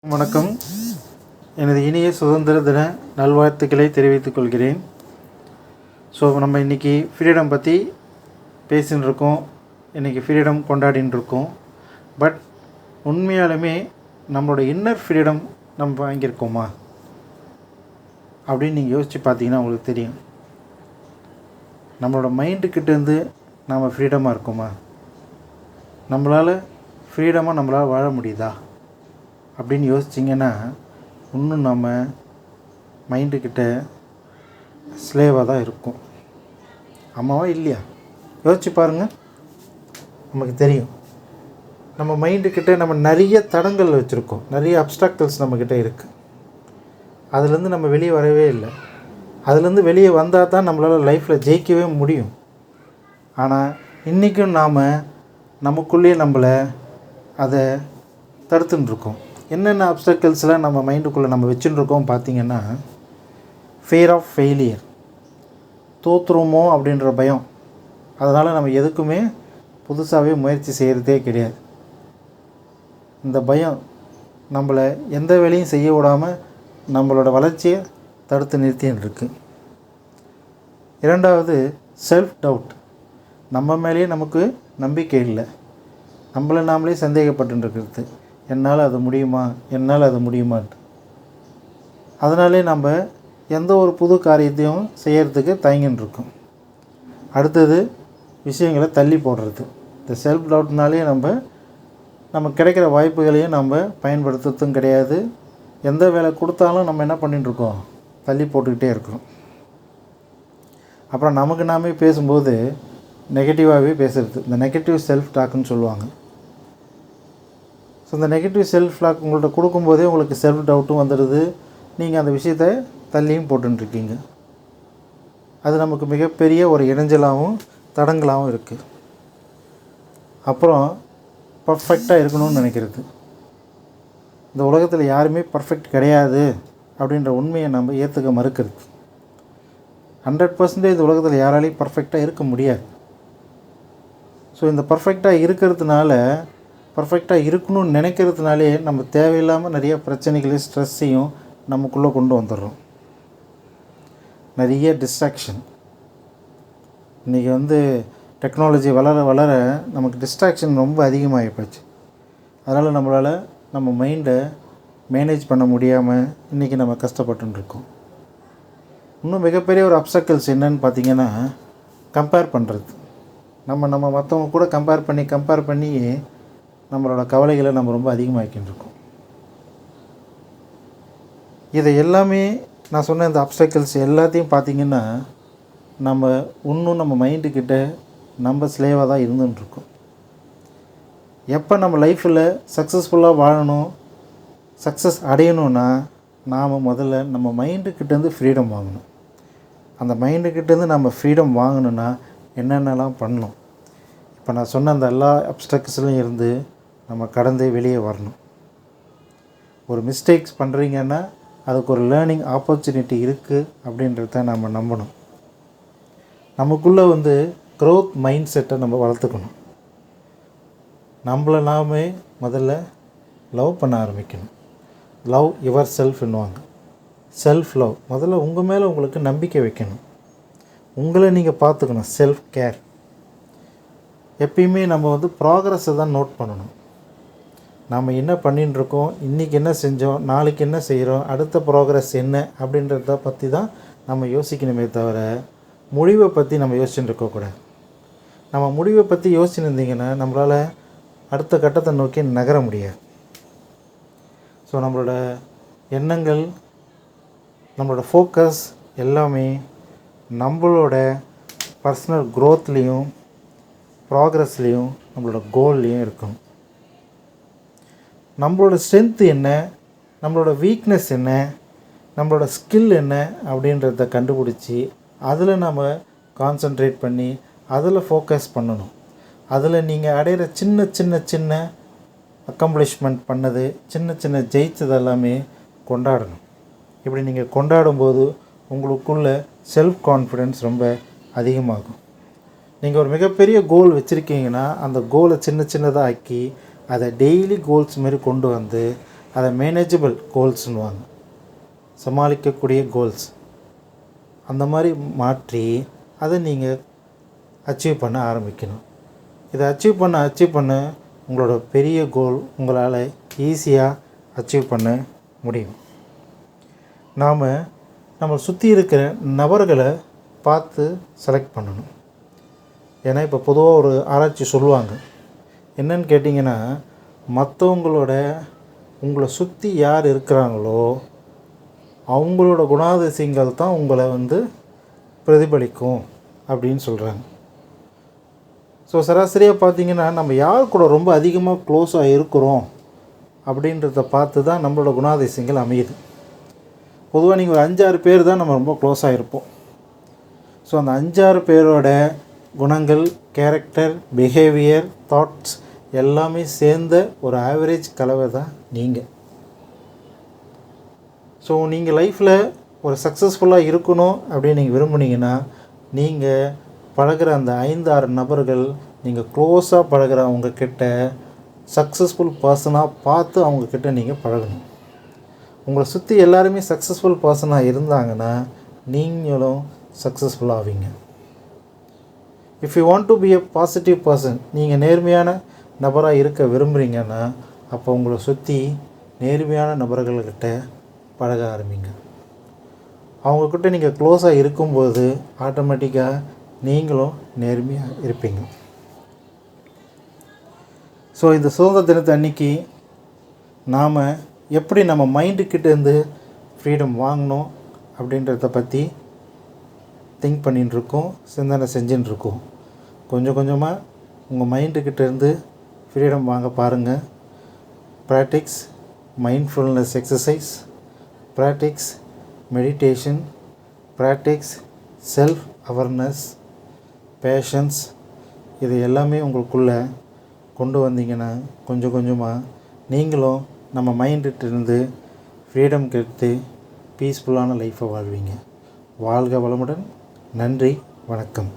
வணக்கம். எனது இனிய சுதந்திர தின நல்வாழ்த்துக்களை தெரிவித்துக் கொள்கிறேன். ஸோ நம்ம இன்றைக்கி ஃப்ரீடம் பற்றி பேசின்னு இருக்கோம். இன்றைக்கி ஃப்ரீடம் கொண்டாடின்னு இருக்கோம். பட் உண்மையாலுமே நம்மளோட இன்னர் ஃப்ரீடம் நம்ம வாங்கியிருக்கோமா அப்படின்னு நீங்கள் யோசித்து பார்த்தீங்கன்னா உங்களுக்கு தெரியும். நம்மளோட மைண்டுக்கிட்டேருந்து நம்ம ஃப்ரீடமாக இருக்கோமா? நம்மளால் ஃப்ரீடமாக நம்மளால் வாழ முடியுதா அப்படின்னு யோசிச்சிங்கன்னா இன்னும் நம்ம மைண்டுக்கிட்ட ஸ்லேவாக தான் இருக்கும். ஆமாவா இல்லையா? யோசிச்சு பாருங்கள். நமக்கு தெரியும் நம்ம மைண்டுக்கிட்ட நம்ம நிறைய தடங்கள் வச்சுருக்கோம். நிறைய அப்ஸ்ட்ராக்டல்ஸ் நம்மக்கிட்ட இருக்குது. அதுலேருந்து நம்ம வெளியே வரவே இல்லை. அதுலேருந்து வெளியே வந்தால் தான் நம்மளால் லைஃப்பில் ஜெயிக்கவே முடியும். ஆனால் இன்றைக்கும் நாம் நமக்குள்ளேயே நம்மளை அதை தடுத்துன்னு இருக்கோம். என்னென்ன அப்ஸ்டக்கிள்ஸ்லாம் நம்ம மைண்டுக்குள்ளே நம்ம வச்சுட்டுருக்கோம் பார்த்திங்கன்னா, ஃபியர் ஆஃப் ஃபெயிலியர், தோற்றுருமோ அப்படின்ற பயம். அதனால் நம்ம எதுக்குமே புதுசாகவே முயற்சி செய்கிறதே கிடையாது. இந்த பயம் நம்மளை எந்த வேலையும் செய்ய விடாமல் நம்மளோட வளர்ச்சியை தடுத்து நிறுத்தின்னு இருக்குது. இரண்டாவது செல்ஃப் டவுட். நம்ம மேலேயே நமக்கு நம்பிக்கை இல்லை. நம்மளை நாமளே சந்தேகப்பட்டுருக்கிறது. என்னால் அது முடியுமா, என்னால் அது முடியுமான்ட்டு. அதனாலே நம்ம எந்த ஒரு புது காரியத்தையும் செய்கிறதுக்கு தயங்கின்னு இருக்கோம். அடுத்தது விஷயங்களை தள்ளி போடுறது. இந்த செல்ஃப் டவுட்னாலே நம்ம கிடைக்கிற வாய்ப்புகளையும் நம்ம பயன்படுத்துறதும் கிடையாது. எந்த வேலை கொடுத்தாலும் நம்ம என்ன பண்ணிட்டுருக்கோம், தள்ளி போட்டுக்கிட்டே இருக்கிறோம். அப்புறம் நமக்கு நாமே பேசும்போது நெகட்டிவாகவே பேசுகிறது. இந்த நெகட்டிவ் செல்ஃப் டாக்குன்னு சொல்லுவாங்க. ஸோ இந்த நெகட்டிவ் செல்ஃப் டாக் உங்கள்கிட்ட கொடுக்கும்போதே உங்களுக்கு செல்ஃப் டவுட்டும் வந்துடுது. நீங்கள் அந்த விஷயத்தை தள்ளியும் போட்டுருக்கீங்க. அது நமக்கு மிகப்பெரிய ஒரு இடைஞ்சலாகவும் தடங்களாகவும் இருக்குது. அப்புறம் பர்ஃபெக்டாக இருக்கணும்னு நினைக்கிறது. இந்த உலகத்தில் யாருமே பர்ஃபெக்ட் கிடையாது அப்படின்ற உண்மையை நம்ம ஏற்றுக்க மறுக்கிறது. 100% இந்த உலகத்தில் யாராலையும் பர்ஃபெக்டாக இருக்க முடியாது. ஸோ இந்த பர்ஃபெக்டாக இருக்கிறதுனால, பர்ஃபெக்டாக இருக்கணும்னு நினைக்கிறதுனாலே நம்ம தேவையில்லாமல் நிறைய பிரச்சனைகளையும் ஸ்ட்ரெஸ்ஸையும் நமக்குள்ளே கொண்டு வந்துடுறோம். நிறைய டிஸ்ட்ராக்ஷன். இன்றைக்கி டெக்னாலஜி வளர வளர நமக்கு டிஸ்ட்ராக்ஷன் ரொம்ப அதிகமாகி போச்சு. அதனால் நம்மளால் நம்ம மைண்டை மேனேஜ் பண்ண முடியாமல் இன்றைக்கி நம்ம கஷ்டப்பட்டுருக்கோம். இன்னும் மிகப்பெரிய ஒரு அப்ஸ்டக்கிள்ஸ் என்னன்னு பார்த்திங்கன்னா, கம்பேர் பண்ணுறது. நம்ம மற்றவங்க கூட கம்பேர் பண்ணி நம்மளோட கவலைகளை நம்ம ரொம்ப அதிகமாகிக்கிட்டு இருக்கோம். இதை எல்லாமே நான் சொன்ன இந்த அப்ஸ்டக்கிள்ஸ் எல்லாத்தையும் பார்த்திங்கன்னா நம்ம மைண்டுக்கிட்ட நம்ம ஸ்லேவாக தான் இருந்துட்டுருக்கோம். எப்போ நம்ம லைஃப்பில் சக்ஸஸ்ஃபுல்லாக வாழணும், சக்ஸஸ் அடையணும்னா நாம் முதல்ல நம்ம மைண்டுக்கிட்டேருந்து ஃப்ரீடம் வாங்கணும். அந்த மைண்டுக்கிட்டேருந்து நம்ம ஃப்ரீடம் வாங்கணுன்னா என்னென்னலாம் பண்ணணும்? இப்போ நான் சொன்ன அந்த எல்லா அப்ஸ்ட்ரக்ஸ்லையும் இருந்து நம்ம கடந்து வெளியே வரணும். ஒரு மிஸ்டேக்ஸ் பண்ணுறீங்கன்னா அதுக்கு ஒரு லேர்னிங் ஆப்பர்ச்சுனிட்டி இருக்குது அப்படின்றத நம்ம நம்பணும். நமக்குள்ளே க்ரோத் மைண்ட் செட்டை நம்ம வளர்த்துக்கணும். நம்மளை நாமே முதல்ல லவ் பண்ண ஆரம்பிக்கணும். லவ் யுவர் செல்ஃப்னுவாங்க. Self love. முதல்ல உங்கள் மேலே உங்களுக்கு நம்பிக்கை வைக்கணும். உங்களை நீங்கள் பார்த்துக்கணும். Self care. எப்பயுமே நம்ம ப்ராக்ரஸை தான் நோட் பண்ணணும். நாம் என்ன பண்ணிட்டுருக்கோம், இன்றைக்கி என்ன செஞ்சோம், நாளைக்கு என்ன செய்கிறோம், அடுத்த ப்ராக்ரஸ் என்ன அப்படின்றத பற்றி தான் நம்ம யோசிக்கணுமே தவிர முடிவை பற்றி நம்ம யோசிச்சுட்டு இருக்கக்கூடாது. நம்ம முடிவை பற்றி யோசிச்சுன்னு இருந்தீங்கன்னா நம்மளால் அடுத்த கட்டத்தை நோக்கி நகர முடியாது. ஸோ நம்மளோட எண்ணங்கள், நம்மளோட ஃபோக்கஸ் எல்லாமே நம்மளோட பர்சனல் க்ரோத்லேயும் ப்ராக்ரஸ்லேயும் நம்மளோட கோல்லையும் இருக்கணும். நம்மளோட ஸ்ட்ரென்த்து என்ன, நம்மளோட வீக்னஸ் என்ன, நம்மளோட ஸ்கில் என்ன அப்படின்றத கண்டுபிடிச்சி அதில் நம்ம கான்சன்ட்ரேட் பண்ணி அதில் ஃபோக்கஸ் பண்ணணும். அதில் நீங்கள் அடையிற சின்ன சின்ன சின்ன அக்கம்ப்ளிஷ்மெண்ட் பண்ணது, சின்ன சின்ன ஜெயிச்சது எல்லாமே கொண்டாடணும். இப்படி நீங்கள் கொண்டாடும்போது உங்களுக்குள்ள செல்ஃப் கான்ஃபிடென்ஸ் ரொம்ப அதிகமாகும். நீங்கள் ஒரு மிகப்பெரிய கோல் வச்சுருக்கீங்கன்னா அந்த கோலை சின்ன சின்னதாக ஆக்கி அதை டெய்லி கோல்ஸ் மாரி கொண்டு வந்து அதை மேனேஜபிள் கோல்ஸ்னுவாங்க, சமாளிக்கக்கூடிய கோல்ஸ். அந்த மாதிரி மாற்றி அதை நீங்கள் அச்சீவ் பண்ண ஆரம்பிக்கணும். இதை அச்சீவ் பண்ண உங்களோட பெரிய கோல் உங்களால் ஈஸியாக அச்சீவ் பண்ண முடியும். நாம் நம்ம சுற்றி இருக்கிற நபர்களை பார்த்து செலக்ட் பண்ணணும். ஏன்னா இப்போ பொதுவாக ஒரு ஆராய்ச்சி சொல்லுவாங்க, என்னன்னு கேட்டிங்கன்னா, மற்றவங்களோட உங்களை சுற்றி யார் இருக்கிறாங்களோ அவங்களோட குணாதிசயங்கள் தான் உங்களை பிரதிபலிக்கும் அப்படின்னு சொல்கிறாங்க. ஸோ சராசரியாக பார்த்திங்கன்னா, நம்ம யார் கூட ரொம்ப அதிகமாக க்ளோஸாக இருக்கிறோம் அப்படின்றத பார்த்து தான் நம்மளோட குணாதிசயங்கள் அமையுது. பொதுவாக நீங்கள் ஒரு 5-6 பேர் தான் நம்ம ரொம்ப க்ளோஸாக இருப்போம். ஸோ அந்த 5-6 பேரோட குணங்கள், கேரக்டர், பிஹேவியர், தாட்ஸ் எல்லாமே சேர்ந்த ஒரு ஆவரேஜ் கலவை தான் நீங்கள். ஸோ நீங்கள் லைஃப்பில் ஒரு சக்ஸஸ்ஃபுல்லாக இருக்கணும் அப்படின்னு நீங்கள் விரும்புனீங்கன்னா, நீங்கள் பழகிற அந்த 5-6 நபர்கள், நீங்கள் க்ளோஸாக பழகிற அவங்கக்கிட்ட சக்ஸஸ்ஃபுல் பர்சனாக பார்த்து அவங்கக்கிட்ட நீங்கள் பழகணும். உங்களை சுற்றி எல்லாருமே சக்ஸஸ்ஃபுல் பர்சனாக இருந்தாங்கன்னா நீங்களும் சக்ஸஸ்ஃபுல்லாக ஆவீங்க. If you want to be a positive person, நீங்கள் நேர்மையான நபராக இருக்க விரும்புகிறீங்கன்னா, அப்போ உங்களை சுற்றி நேர்மையான நபர்கள்கிட்ட பழக ஆரம்பிங்க. அவங்கக்கிட்ட நீங்கள் க்ளோஸாக இருக்கும்போது ஆட்டோமேட்டிக்காக நீங்களும் நேர்மையாக இருப்பீங்க. ஸோ இந்த சுதந்திர தினத்தை அன்றைக்கி நாம் எப்படி நம்ம மைண்டுக்கிட்டேருந்து ஃப்ரீடம் வாங்கணும் அப்படின்றத பற்றி திங்க் பண்ணிட்டுருக்கோம், சிந்தனை செஞ்சுட்டுருக்கோம். கொஞ்சம் கொஞ்சமாக உங்கள் மைண்டுக்கிட்டேருந்து ஃப்ரீடம் வாங்க பாருங்கள். Practice mindfulness exercise, practice meditation, practice self awareness, patience, இது எல்லாமே உங்களுக்குள்ளே கொண்டு வந்தீங்கன்னா கொஞ்சம் கொஞ்சமாக நீங்களும் நம்ம மைண்டுகிட்டேருந்து ஃப்ரீடம் கிடைத்து பீஸ்ஃபுல்லான லைஃப்பை வாழ்வீங்க. வாழ்க வளமுடன். நன்றி, வணக்கம்.